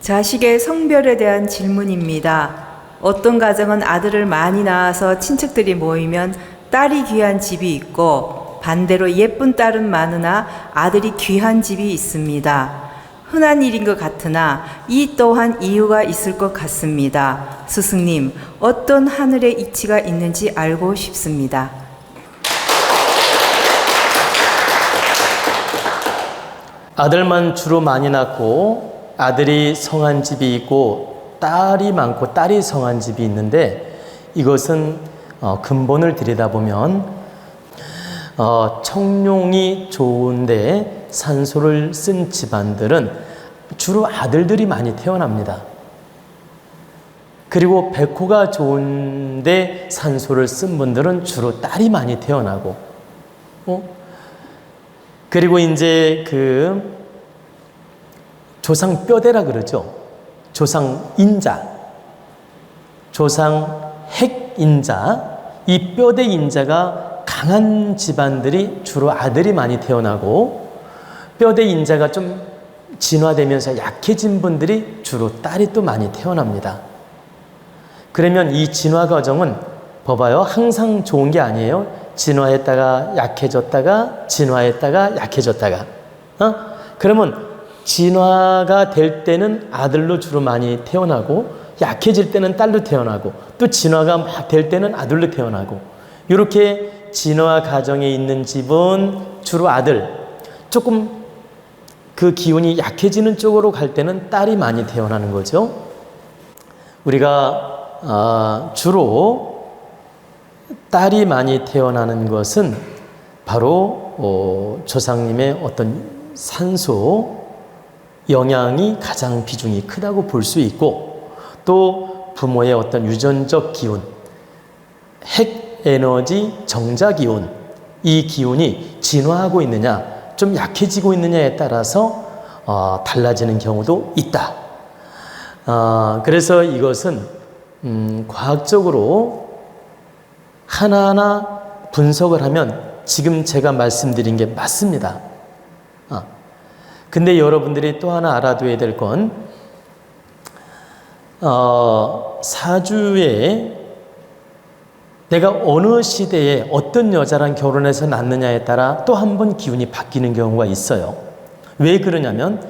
자식의 성별에 대한 질문입니다. 어떤 가정은 아들을 많이 낳아서 친척들이 모이면 딸이 귀한 집이 있고 반대로 예쁜 딸은 많으나 아들이 귀한 집이 있습니다. 흔한 일인 것 같으나 이 또한 이유가 있을 것 같습니다. 스승님, 어떤 하늘의 이치가 있는지 알고 싶습니다. 아들만 주로 많이 낳고 아들이 성한 집이 있고 딸이 많고 딸이 성한 집이 있는데, 이것은 근본을 들여다보면 청룡이 좋은데 산소를 쓴 집안들은 주로 아들들이 많이 태어납니다. 그리고 백호가 좋은데 산소를 쓴 분들은 주로 딸이 많이 태어나고, 그리고 이제 그 조상 뼈대라 그러죠. 조상 인자, 조상 핵인자, 이 뼈대 인자가 강한 집안들이 주로 아들이 많이 태어나고, 뼈대 인자가 좀 진화되면서 약해진 분들이 주로 딸이 또 많이 태어납니다. 그러면 이 진화 과정은 봐봐요, 항상 좋은 게 아니에요. 진화했다가 약해졌다가 진화했다가 약해졌다가. 그러면 진화가 될 때는 아들로 주로 많이 태어나고, 약해질 때는 딸로 태어나고, 또 진화가 막 될 때는 아들로 태어나고, 이렇게 진화 과정에 있는 집은 주로 아들, 조금 그 기운이 약해지는 쪽으로 갈 때는 딸이 많이 태어나는 거죠. 우리가 주로 딸이 많이 태어나는 것은 바로 조상님의 어떤 산소 영향이 가장 비중이 크다고 볼 수 있고, 또 부모의 어떤 유전적 기운, 핵 에너지 정자 기운, 이 기운이 진화하고 있느냐 좀 약해지고 있느냐에 따라서 달라지는 경우도 있다. 그래서 이것은 과학적으로 하나하나 분석을 하면 지금 제가 말씀드린 게 맞습니다. 근데 여러분들이 또 하나 알아둬야 될 건, 사주에 내가 어느 시대에 어떤 여자랑 결혼해서 낳느냐에 따라 또 한 번 기운이 바뀌는 경우가 있어요. 왜 그러냐면,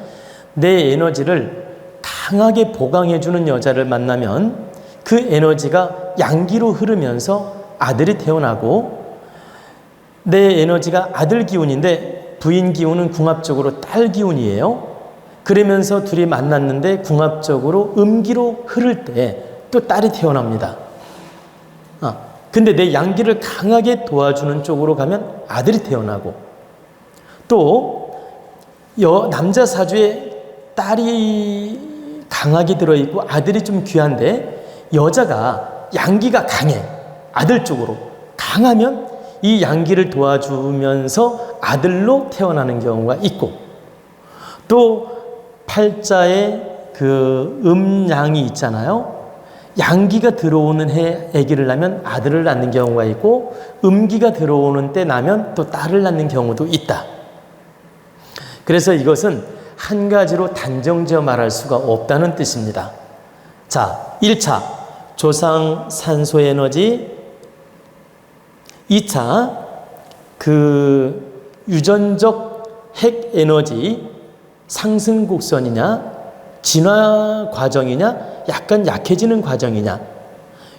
내 에너지를 강하게 보강해주는 여자를 만나면 그 에너지가 양기로 흐르면서 아들이 태어나고, 내 에너지가 아들 기운인데 부인 기운은 궁합적으로 딸 기운이에요. 그러면서 둘이 만났는데 궁합적으로 음기로 흐를 때 또 딸이 태어납니다. 근데 내 양기를 강하게 도와주는 쪽으로 가면 아들이 태어나고, 또 남자 사주에 딸이 강하게 들어있고 아들이 좀 귀한데, 여자가 양기가 강해, 아들 쪽으로 강하면 이 양기를 도와주면서 아들로 태어나는 경우가 있고, 또 팔자에 그 음양이 있잖아요. 양기가 들어오는 해 아기를 낳으면 아들을 낳는 경우가 있고, 음기가 들어오는 때 낳으면 또 딸을 낳는 경우도 있다. 그래서 이것은 한 가지로 단정지어 말할 수가 없다는 뜻입니다. 자, 1차 조상 산소 에너지, 2차 그 유전적 핵 에너지 상승 곡선이냐 진화 과정이냐 약간 약해지는 과정이냐,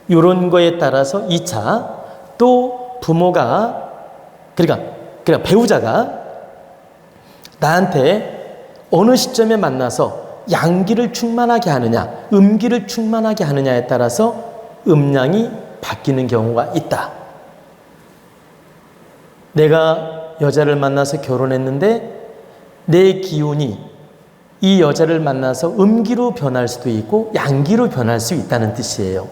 이런 거에 따라서 2차, 또 부모가 그러니까 배우자가 나한테 어느 시점에 만나서 양기를 충만하게 하느냐 음기를 충만하게 하느냐에 따라서 음양이 바뀌는 경우가 있다. 내가 여자를 만나서 결혼했는데 내 기운이 이 여자를 만나서 음기로 변할 수도 있고 양기로 변할 수 있다는 뜻이에요.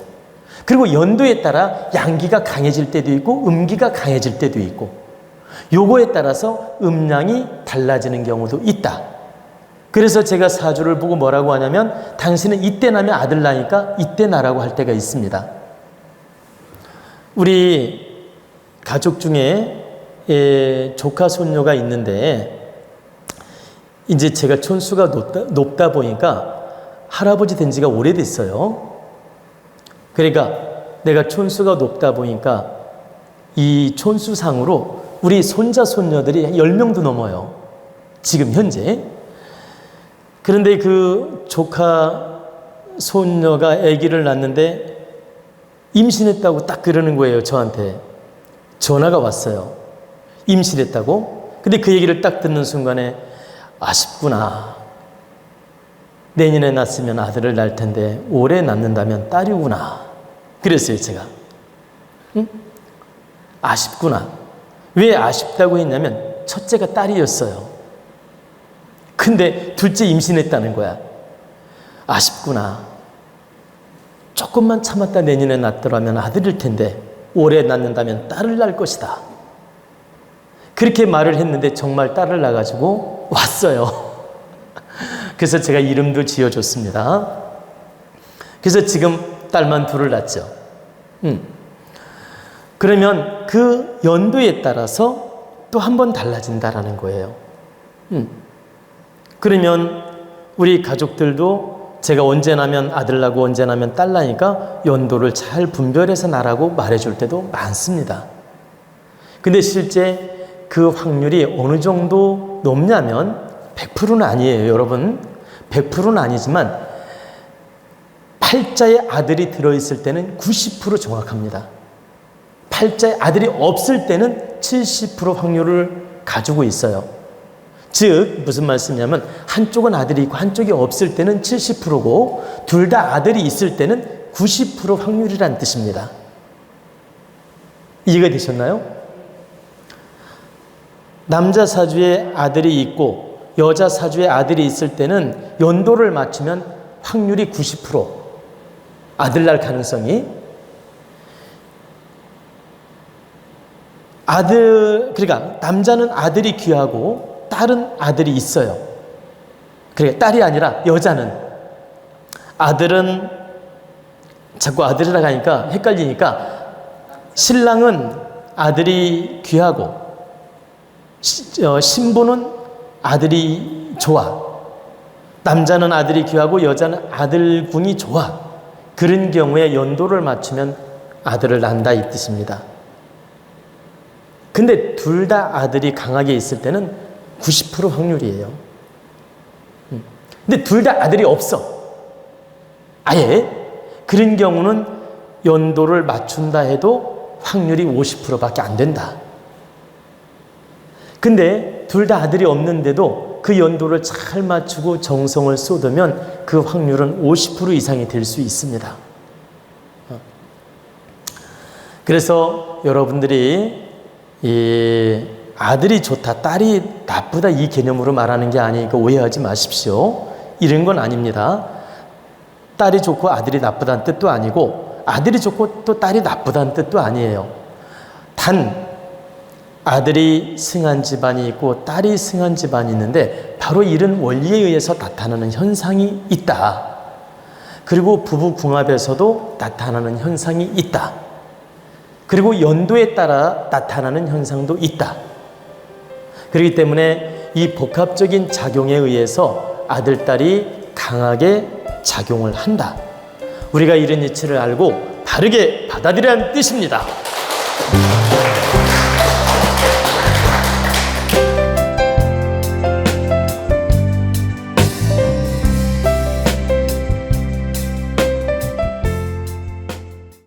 그리고 연도에 따라 양기가 강해질 때도 있고 음기가 강해질 때도 있고, 요거에 따라서 음양이 달라지는 경우도 있다. 그래서 제가 사주를 보고 뭐라고 하냐면, 당신은 이때 나면 아들 나니까 이때 나라고 할 때가 있습니다. 우리 가족 중에 조카 손녀가 있는데, 이제 제가 촌수가 높다 보니까 할아버지 된 지가 오래됐어요. 그러니까 내가 촌수가 높다 보니까 이 촌수상으로 우리 손자, 손녀들이 10명도 넘어요. 지금 현재. 그런데 그 조카, 손녀가 아기를 낳는데 임신했다고 딱 그러는 거예요. 저한테. 전화가 왔어요. 임신했다고. 근데 그 얘기를 딱 듣는 순간에 아쉽구나. 내년에 낳았으면 아들을 낳을 텐데 올해 낳는다면 딸이구나. 그랬어요, 제가. 응? 아쉽구나. 왜 아쉽다고 했냐면 첫째가 딸이었어요. 근데 둘째 임신했다는 거야. 아쉽구나. 조금만 참았다 내년에 낳더라면 아들일 텐데 올해 낳는다면 딸을 낳을 것이다. 그렇게 말을 했는데 정말 딸을 낳아가지고 왔어요. 그래서 제가 이름도 지어줬습니다. 그래서 지금 딸만 둘을 낳죠. 그러면 그 연도에 따라서 또 한 번 달라진다라는 거예요. 그러면 우리 가족들도 제가 언제 나면 아들 나고 언제 나면 딸 나니까 연도를 잘 분별해서 나라고 말해줄 때도 많습니다. 근데 실제 그 확률이 어느 정도 높냐면 100%는 아니에요, 여러분. 100%는 아니지만 팔자에 아들이 들어있을 때는 90% 정확합니다. 팔자에 아들이 없을 때는 70% 확률을 가지고 있어요. 즉 무슨 말씀이냐면 한쪽은 아들이 있고 한쪽이 없을 때는 70%고 둘 다 아들이 있을 때는 90% 확률이란 뜻입니다. 이해가 되셨나요? 남자 사주에 아들이 있고 여자 사주에 아들이 있을 때는 연도를 맞추면 확률이 90%, 아들 날 가능성이. 그러니까 남자는 아들이 귀하고 딸은 아들이 있어요. 그러니까 딸이 아니라 여자는, 아들은 자꾸 아들이라고 하니까 헷갈리니까, 신랑은 아들이 귀하고 신부는 아들이 좋아. 남자는 아들이 귀하고 여자는 아들궁이 좋아. 그런 경우에 연도를 맞추면 아들을 낳는다 이 뜻입니다. 근데 둘 다 아들이 강하게 있을 때는 90% 확률이에요. 근데 둘 다 아들이 없어. 아예. 그런 경우는 연도를 맞춘다 해도 확률이 50%밖에 안 된다. 근데 둘 다 아들이 없는데도 그 연도를 잘 맞추고 정성을 쏟으면 그 확률은 50% 이상이 될 수 있습니다. 그래서 여러분들이 이 아들이 좋다, 딸이 나쁘다 이 개념으로 말하는 게 아니니까 오해하지 마십시오. 이런 건 아닙니다. 딸이 좋고 아들이 나쁘다는 뜻도 아니고 아들이 좋고 또 딸이 나쁘다는 뜻도 아니에요. 단 아들이 승한 집안이 있고 딸이 승한 집안이 있는데 바로 이런 원리에 의해서 나타나는 현상이 있다. 그리고 부부 궁합에서도 나타나는 현상이 있다. 그리고 연도에 따라 나타나는 현상도 있다. 그렇기 때문에 이 복합적인 작용에 의해서 아들, 딸이 강하게 작용을 한다. 우리가 이런 이치를 알고 바르게 받아들여야 하는 뜻입니다.